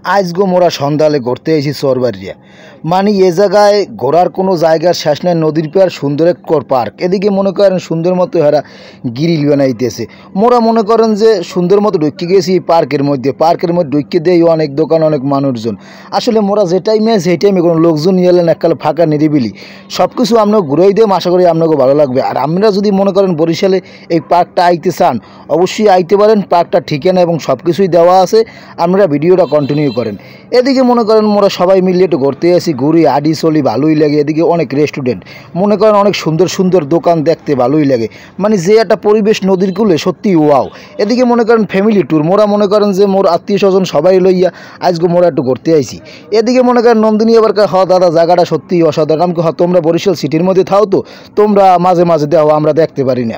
আজগো মোরা সন্ধ্যালে ঘুরতে এসেছি চরবাড়িয়া। মানে এ জায়গায় ঘোরার কোনো জায়গার শেষ নাই, নদীর পার সুন্দর এক পার্ক। এদিকে মনে করেন সুন্দর মতো হেরা গিরিল বানাইতেছে। মোরা মনে করেন যে সুন্দর মতো ঢুকে গেছি পার্কের মধ্যে ঢুকে দেয় অনেক দোকান, অনেক মানুষজন। আসলে মোরা যে টাইমে সেই টাইমে কোনো লোকজন নিয়ে এলেন, এককালে ফাঁকা নিরিবিলি সব কিছু আপনাকে ঘুরাই দেব। আশা করি আপনাকে ভালো লাগবে। আর আমরা যদি মনে করেন বরিশালে এই পার্কটা আইতে চান, অবশ্যই আইতে পারেন। পার্কটা ঠিকানা এবং সব কিছুই দেওয়া আছে, আমরা ভিডিওটা কন্টিনিউ করেন। এদিকে মনে করেন মোরা সবাই মিলে একটু ঘুরতে আসি, ঘুরি আডি চলি, ভালোই লাগে। এদিকে অনেক রেস্টুরেন্ট, মনে করেন অনেক সুন্দর সুন্দর দোকান, দেখতে ভালোই লাগে। মানে যে একটা পরিবেশ নদীর কূলে, সত্যি ওয়াও। এদিকে মনে করেন ফ্যামিলি ট্যুর, মোরা মনে করেন যে মোর আত্মীয় স্বজন সবাই লইয়া আজকে মোরা একটু ঘুরতে আইছি। এদিকে মনে করেন নন্দিনী এবার হ দাদা জায়গাটা সত্যি অসাধারণ। আমাকে তোমরা বরিশাল সিটির মধ্যে থাও, তো তোমরা মাঝে মাঝে দেও, আমরা দেখতে পারি না।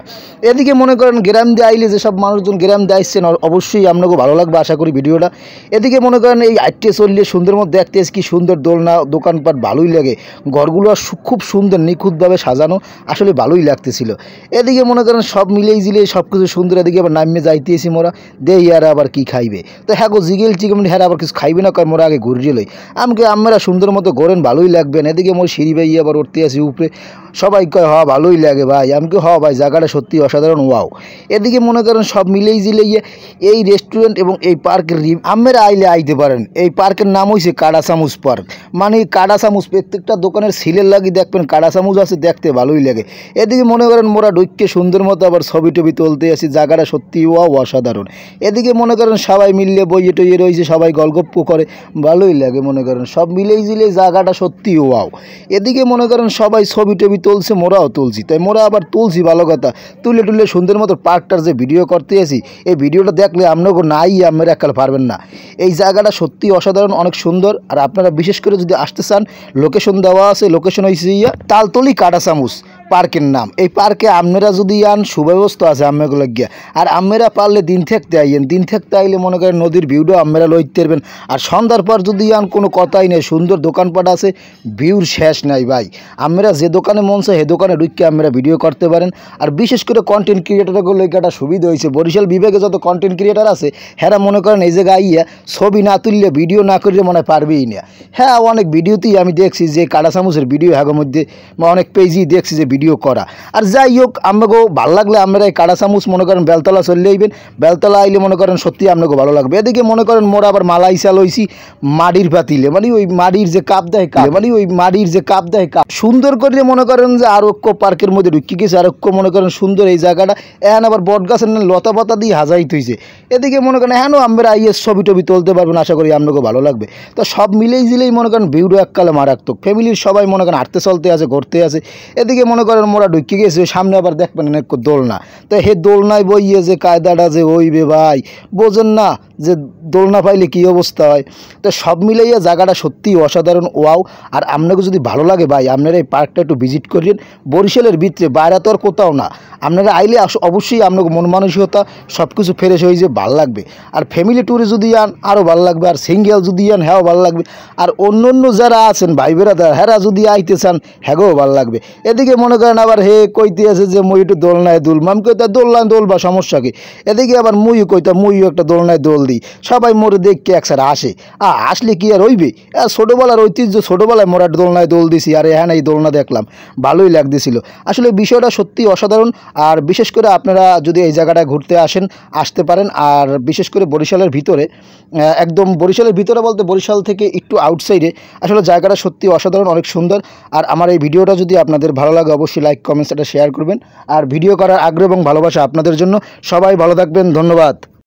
এদিকে মনে করেন গ্রাম দিয়ে আইলে যেসব মানুষজন গ্রাম দিয়ে আসছেন, অবশ্যই আপনাকে ভালো লাগবে আশা করি ভিডিওটা। এদিকে মনে করেন এই আটটে চললে সুন্দর মতো দেখতে কি সুন্দর দোলনা, দোকানপাট ভালোই লাগে। ঘরগুলো খুব সুন্দর নিখুঁতভাবে সাজানো, আসলে ভালোই লাগতেছিল। এদিকে মনে করেন সব মিলেই জিলে সব কিছু সুন্দর। এদিকে আবার নামিয়ে যাইতেছি মোরা, দেই আর আবার কি খাইবে। তো হ্যাঁ গো জিগেল চিকেন হ্যাঁ আবার কিছু খাইবে না, কয় মোরা আগে ঘুরিয়ে লই। আমাকে আমরা সুন্দর মতো ঘোরেন, ভালোই লাগবেন। এদিকে মোর সিঁড়ি ভাই আবার উঠতে আসি উপরে, সবাই কয় হ ভালোই লাগে ভাই। আমাকে হ ভাই জায়গাটা সত্যি অসাধারণ, ওয়াও। এদিকে মনে করেন সব মিলেই জিলে এই রেস্টুরেন্ট এবং এই পার্কের আপনারা আইলে আইতে পারেন। এই পার্কের নাম হয়েছে কাডা চামচ পার্ক। মানে কাডা চামচ প্রত্যেকটা দোকানের সিলের লাগি দেখবেন কাডা চামচ আছে, দেখতে ভালোই লাগে। এদিকে মনে করেন মোরা ঢুককে সুন্দর মতো আবার ছবি টবি তুলতে আসি, জায়গাটা সত্যি ওয়াও অসাধারণ। এদিকে মনে করেন সবাই মিললে বইয়ে টইয়ে রয়েছে, সবাই গল্প করে, ভালোই লাগে। মনে করেন সব মিলেই জিলে জায়গাটা সত্যি ওয়াও। এদিকে মনে করেন সবাই ছবি টবি তুলছে, মোরাও তুলছি। তাই মোরা আবার তুলছি, ভালো কথা। তুলে টুলে সুন্দর মতো পার্কটার যে ভিডিও করতে আসি, এই ভিডিওটা দেখলে আপনাকে নাই আপনারা এককাল পারবেন না। এই জায়গাটা সত্যি অসাধারণ, অনেক সুন্দর। আর আপনারা বিশেষ করে যদি আসতে চান, লোকেশন দেওয়া আছে। লোকেশন হয়েছে তালতলি কাডা চামচ পার্কের নাম। এই পার্কে আপনারা যদি আন, সুব্যবস্থা আছে আপনাগুলো গিয়া। আর আপনারা পারলে দিন থাকতে আইয়েন, দিন থাকতে আইলে মনে করেন নদীর ভিউটাও আপনারা লইতে পারবেন। আর সন্ধ্যার পর যদি আন, কোনো কথাই নেই, সুন্দর দোকানপাট আছে, ভিউর শেষ নাই ভাই। আপনারা যে দোকানে মন চায় সে দোকানে ঢুকে আপনারা ভিডিও করতে পারেন। আর বিশেষ করে কন্টেন্ট ক্রিয়েটারগুলো একটা সুবিধা হয়েছে, বরিশাল বিভাগে যত কন্টেন্ট ক্রিয়েটার আছে হ্যাঁ মনে করেন এই জায়গায় আইয়া ছবি না তুললে, ভিডিও না করলে মনে হয় পারবেই না। হ্যাঁ অনেক ভিডিওতেই আমি দেখছি যে কাডা চামচের ভিডিও হ্যাগোর মধ্যে অনেক পেজই দেখছি যে ভিডিও করা। আর যাই হোক, আমাকেও ভালো লাগলে আমরা এই কাডা চামচ মনে করেন বেলতলা চলে আইবেন। বেলতলা আইলে মনে করেন সত্যি আপনাকে ভালো লাগবে। এদিকে মনে করেন মোরা আবার মালাই চাল হয়েছি মাটির পাতিলে, মানে ওই মাটির যে কাপ দেয়, কাপ সুন্দর করে মনে করেন যে আরক্য পার্কের মধ্যে ঢুকি গেছে। আরক্য মনে করেন সুন্দর এই জায়গাটা। এখন আবার বট গাছের লতা পাতা দিয়ে হাজাই থইছে। এদিকে মনে করেন হ্যাঁ আমরা আইএস ছবি টবি তুলতে পারবেন, আশা করি আপনাকে ভালো লাগবে। তো সব মিলেই জিলেই মনে করেন ভিউটা এককালে মারাত্মক। ফ্যামিলির সবাই মনে করেন হাঁটতে চলতে আছে, ঘুরতে আছে। এদিকে মনে করেন মোরা ঢুকে গেছে, সামনে আবার দেখবেন অনেক দোলনা। তো হে দোলনায় বইয়ে যে কায়দাটা যে হইবে ভাই, বোঝেন না যে দোলনা পাইলে কী অবস্থা হয়। তো সব মিলাইয়া জায়গাটা সত্যিই অসাধারণ, ওয়াও। আর আপনাকে যদি ভালো লাগে ভাই, আপনারা এই পার্কটা একটু ভিজিট করেন। বরিশালের ভিতরে, বাইরে তো আর কোথাও না। আপনারা আইলে অবশ্যই আপনাকে মন মানসিকতা সব কিছু ফ্রেশ হয়ে যে ভালো লাগবে। আর ফ্যামিলি ট্যুরে যদি আন আরও ভালো লাগবে। আর সিঙ্গেল যদি আন হ্যাঁ ভালো লাগবে। আর অন্য অন্য যারা আছেন ভাই বেড়াদার, হ্যাঁ যদি আইতে চান হ্যাগেও ভালো লাগবে। এদিকে মনে করেন আবার হে কইতে আছে যে মুই একটু দোলনায় দুলব। আমি কইতা দোলনায় দোলবা, সমস্যা কি। এদিকে আবার মুইও কইতা মুইও একটা দোলনায় দোল দিই। সবাই মোরে দেখকে একসাথে আসে, আসলে কি আর হইবে। ছোটোবেলার ঐতিহ্য, ছোটোবেলায় মোরা দোলনায় দোল দিছি, আর হ্যাঁ এই দোলনা দেখলাম, ভালোই লাগতেছিল। আসলে বিষয়টা সত্যি অসাধারণ। আর বিশেষ করে আপনারা যদি এই জায়গাটায় ঘুরতে আসতে পারেন। আর বিশেষ করে বরিশালের ভিতরে, একদম বরিশালের ভিতরে বলতে বরিশাল থেকে একটু আউটসাইডে, আসলে জায়গাটা সত্যি অসাধারণ, অনেক সুন্দর। আর আমার এই ভিডিওটা যদি আপনাদের ভালো লাগে, অবশ্যই লাইক কমেন্টস এটা শেয়ার করবেন। আর ভিডিও করার আগ্রহ এবং ভালোবাসা আপনাদের জন্য। সবাই ভালো থাকবেন, ধন্যবাদ।